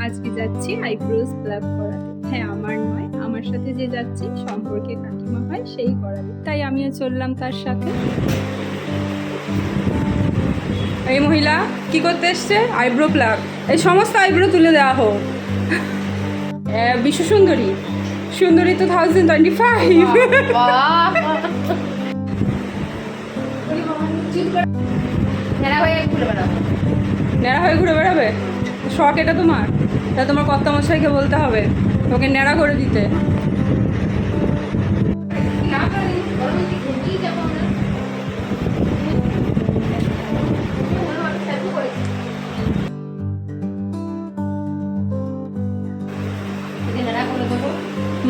আজকে যাচ্ছি eyebrows plug করাতে। হ্যাঁ, আমার নয়, আমার সাথে যে যাচ্ছে সম্পর্কে কাকিমা হয় সেই করাবে, তাই আমিও চললাম তার সাথে। এই মহিলা কি করতে এসছে? Eyebrow plug. এই সমস্ত আইব্রো তুলে দেওয়া হোক। বিশ্ব সুন্দরী সুন্দরী 2025। নেড়া হয়ে ঘুরে বেড়াবে শখ এটা তোমার? তা তোমার কর্তামশাইকে বলতে হবে তোকে ন্যাড়া করে দিতে।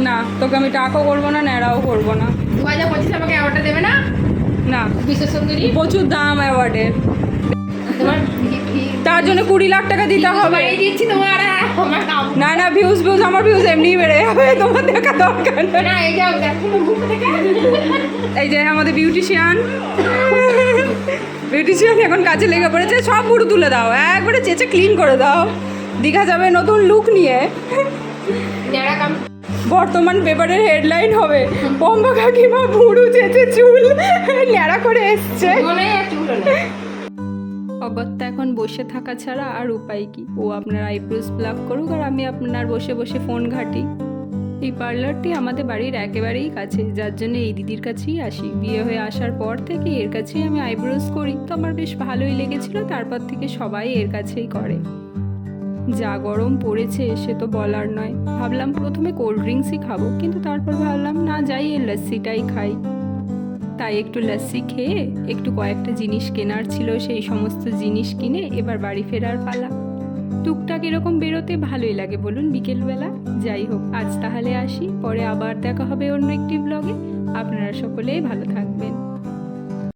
না, তোকে আমি টাকাও করবো না, ন্যাড়াও করবো না। 2025 আমাকে অ্যাওয়ার্ডটা দেবে না? না, বিশ্ব সুন্দরী প্রচুর দাম অ্যাওয়ার্ডের, তোমার তার জন্য 20 লাখ টাকা দিতে হবে। দিচ্ছি তোমার আমার দাম না না, ভিউজ আমার ভিউজ এমনি বেড়ে যাবে, তোমার দেখা দরকার নেই। না, এই যাও দেখো মুখ থেকে এই যে আমাদের বিউটিশিয়ান এখন কাজে লেগে পড়েছে। সব পুরো তুলে দাও, একবারে চেঁচে ক্লিন করে দাও, দীঘা যাবে নতুন লুক নিয়ে। নেড়া কাম বর্তমান পেপারের হেডলাইন হবে পম্পা কাকিমা ভুরু চেঁচে চুল ন্যাড়া করে এসছে। মনে হয় চুল নেই। অগত্যা এখন বসে থাকা ছাড়া আর উপায় কি? ও আপনার আইব্রোজ প্লাগ করুক আর আমি আপনার বসে বসে ফোন ঘাঁটি। এই পার্লারটি আমাদের বাড়ির একেবারেই কাছে, যার জন্য এই দিদির কাছেই আসি। বিয়ে হয়ে আসার পর থেকে এর কাছেই আমি আইব্রোজ করি, তো আমার বেশ ভালোই লেগেছিল। তারপর থেকে সবাই এর কাছেই করে। যা গরম পড়েছে সে তো বলার নয়। ভাবলাম প্রথমে কোল্ড ড্রিঙ্কসই খাবো, কিন্তু তারপর ভাবলাম না, যাই এই লস্যিটাই খাই। তাই একটু লস্যি খেয়ে একটু কয়েকটা জিনিস কেনার ছিল, সেই সমস্ত জিনিস কিনে এবার বাড়ি ফেরার পালা। টুকটাক এরকম বেরোতে ভালোই লাগে বলুন বিকেলবেলা। যাই হোক, আজ তাহলে আসি, পরে আবার দেখা হবে অন্য একটি ব্লগে। আপনারা সকলেই ভালো থাকবেন।